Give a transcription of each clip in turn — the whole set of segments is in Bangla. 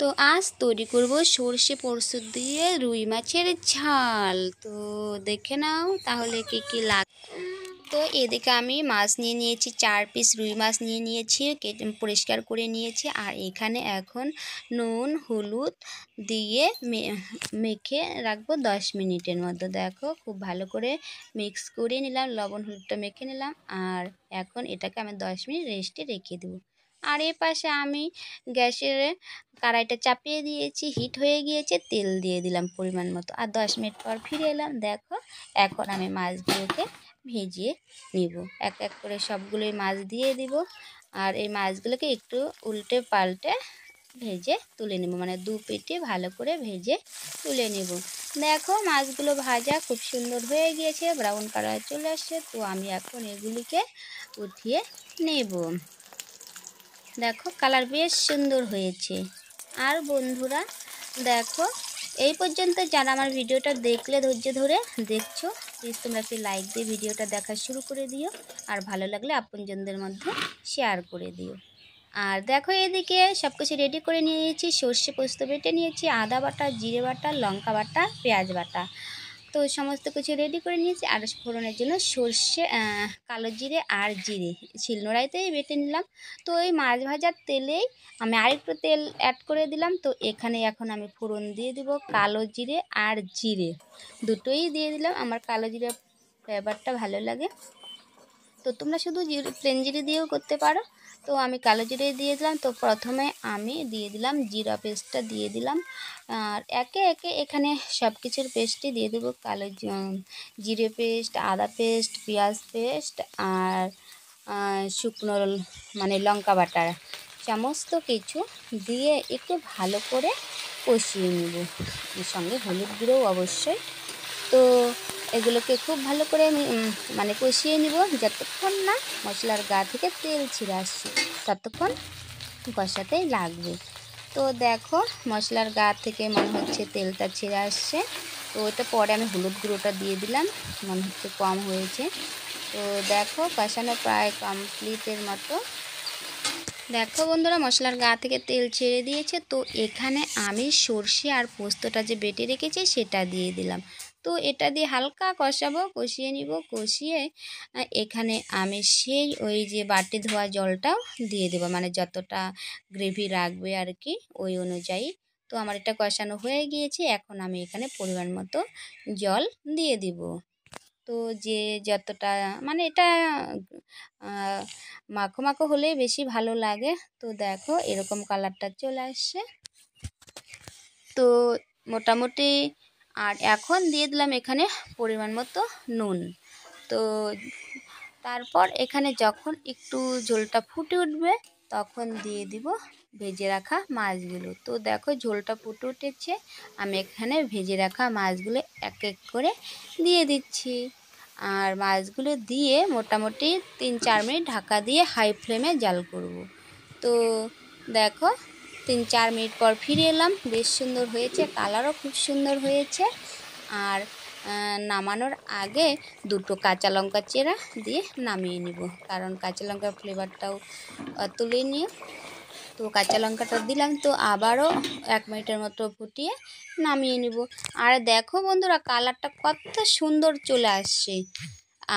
তো আজ তৈরি করব সর্ষে পোস্ত দিয়ে রুই মাছের ঝাল। তো দেখে নাও তাহলে কি কি লাগে। তো এদিকে আমি মাছ নিয়ে নিয়েছি, 4 পিস রুই মাছ নিয়ে নিয়েছি, কেটে পরিষ্কার করে নিয়েছি। আর এখানে এখন নুন হলুদ দিয়ে মেখে রাখবো 10 মিনিটের মতো। দেখো খুব ভালো করে মিক্স করে নিলাম, লবণ হলুদটা মেখে নিলাম। আর এখন এটাকে আমি 10 মিনিট রেস্টে রেখে দেবো। আর এ পাশে আমি গ্যাসের কড়াইটা চাপিয়ে দিয়েছি, হিট হয়ে গিয়েছে, তেল দিয়ে দিলাম পরিমাণ মতো। আর 10 মিনিট পর ফিরে এলাম। দেখো এখন আমি মাছগুলোকে ভেজে নিব, এক এক করে সবগুলোই মাছ দিয়ে দিব। আর এই মাছগুলোকে একটু উল্টে পাল্টে ভেজে তুলে নেব, মানে দু পিঠে ভালো করে ভেজে তুলে নেব। দেখো মাছগুলো ভাজা খুব সুন্দর হয়ে গিয়েছে, ব্রাউন কালার চলে আসছে। তো আমি এখন এগুলিকে উঠিয়ে নেব। দেখো কালার বেশ সুন্দর হয়েছে। আর বন্ধুরা দেখো এই পর্যন্ত যারা আমার ভিডিওটা দেখলে ধৈর্য ধরে দেখছো, প্লিজ তোমরা একটি লাইক দিয়ে ভিডিওটা দেখা শুরু করে দিও। আর ভালো লাগলে আপনজনদের মধ্যে শেয়ার করে দিও। আর দেখো এদিকে সব কিছু রেডি করে নিয়েছি, সর্ষে পোস্ত বেটে নিয়েছি, আদা বাটা, জিরে বাটা, লঙ্কা বাটা, পেঁয়াজ বাটা। তো সমস্ত কিছু রেডি করে নিয়েছি। আর ফোড়নের জন্য সর্ষে, কালো জিরে আর জিরে শিলনোড়াইতেই বেটে নিলাম। তো এই মাছ ভাজার তেলেই আমি আরেকটু তেল অ্যাড করে দিলাম। তো এখানে এখন আমি ফোড়ন দিয়ে দিব কালো জিরে আর জিরে, দুটোই দিয়ে দিলাম। আমার কালো জিরে ফ্লেভারটা ভালো লাগে, তো তোমরা শুধু প্লেন জিরে দিয়েও করতে পারো। তো আমি কালো জিরে দিয়ে দিলাম। তো প্রথমে আমি দিয়ে দিলাম জিরা পেস্টটা দিয়ে দিলাম। আর একে একে এখানে সব কিছুর পেস্টই দিয়ে দেবো, কালো জিরে পেস্ট, আদা পেস্ট, পেঁয়াজ পেস্ট আর শুকনো মানে লঙ্কা বাটা, সমস্ত কিছু দিয়ে একটু ভালো করে কষিয়ে নেব। এর সঙ্গে হলুদ গুঁড়োও অবশ্যই। তো এগুলোকে খুব ভালো করে আমি মানে কষিয়ে নিব, যতক্ষণ না মশলার গা থেকে তেল ছিঁড়ে আসছে ততক্ষণ কষাতেই লাগবে। তো দেখো মশলার গা থেকে মনে হচ্ছে তেলটা ছেড়ে আসছে। তো ওটা পরে আমি হলুদ গুঁড়োটা দিয়ে দিলাম, মনে হচ্ছে কম হয়েছে। তো দেখো কষানো প্রায় কমপ্লিটের মতো। দেখো বন্ধুরা মশলার গা থেকে তেল ছেড়ে দিয়েছে। তো এখানে আমি সর্ষে আর পোস্তটা যে বেটে রেখেছি সেটা দিয়ে দিলাম। তো এটা দিয়ে হালকা কষাবো, কষিয়ে নিব। কষিয়ে এখানে আমি সেই ওই যে বাটি ধোয়া জলটাও দিয়ে দেবো, মানে যতটা গ্রেভি রাখবে আর কি ওই অনুযায়ী। তো আমার এটা কষানো হয়ে গিয়েছে, এখন আমি এখানে পরিমাণ মতো জল দিয়ে দিব। তো যে যতটা মানে এটা মাখো মাখো হলেই বেশি ভালো লাগে। তো দেখো এরকম কালারটা চলে আসছে তো মোটামুটি। আর এখন দিয়ে দিলাম এখানে পরিমাণ মতো নুন। তো তারপর এখানে যখন একটু ঝোলটা ফুটে উঠবে তখন দিয়ে দিব ভেজে রাখা মাছগুলো। তো দেখো ঝোলটা ফুটে উঠেছে, আমি এখানে ভেজে রাখা মাছগুলো এক এক করে দিয়ে দিচ্ছি। আর মাছগুলো দিয়ে মোটামুটি 3-4 মিনিট ঢাকা দিয়ে হাই ফ্লেমে জাল করব। তো দেখো 3-4 মিনিট পর ফিরে এলাম, বেশ সুন্দর হয়েছে, কালারও খুব সুন্দর হয়েছে। আর নামানোর আগে দুটো কাঁচা লঙ্কা চেরা দিয়ে নামিয়ে নিব, কারণ কাঁচা লঙ্কার ফ্লেভারটাও তুলে নিয়ে। তো কাঁচা লঙ্কাটা দিলাম, তো আবারও 1 মিনিটের মতো ফুটিয়ে নামিয়ে নিব। আর দেখো বন্ধুরা কালারটা কত সুন্দর চলে আসছে।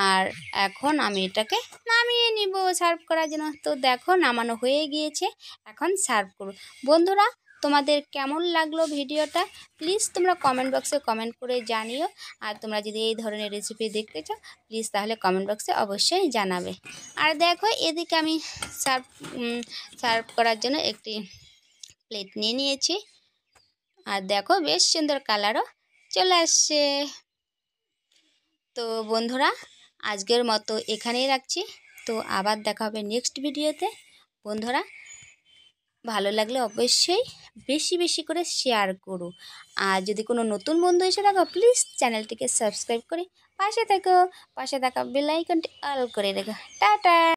আর এখন আমি এটাকে নামিয়ে নিব সার্ভ করার জন্য। তো দেখো নামানো হয়ে গিয়েছে, এখন সার্ভ করব। বন্ধুরা তোমাদের কেমন লাগলো ভিডিওটা প্লিজ তোমরা কমেন্ট বক্সে কমেন্ট করে জানিও। আর তোমরা যদি এই ধরনের রেসিপি দেখতে চাও প্লিজ তাহলে কমেন্ট বক্সে অবশ্যই জানাবে। আর দেখো এদিকে আমি সার্ভ করার জন্য একটি প্লেট নিয়ে নিয়েছি। আর দেখো বেশ সুন্দর কালারও চলে আসছে। তো বন্ধুরা আজকের মতো এখানেই রাখছি। তো আবার দেখা হবে নেক্সট ভিডিওতে। বন্ধুরা ভালো লাগলে অবশ্যই বেশি বেশি করে শেয়ার করো। আর যদি কোনো নতুন বন্ধু এসে থাকো প্লিজ চ্যানেলটিকে সাবস্ক্রাইব করে পাশে থাকা বেল আইকনটি অল করে রেখো। টাটা।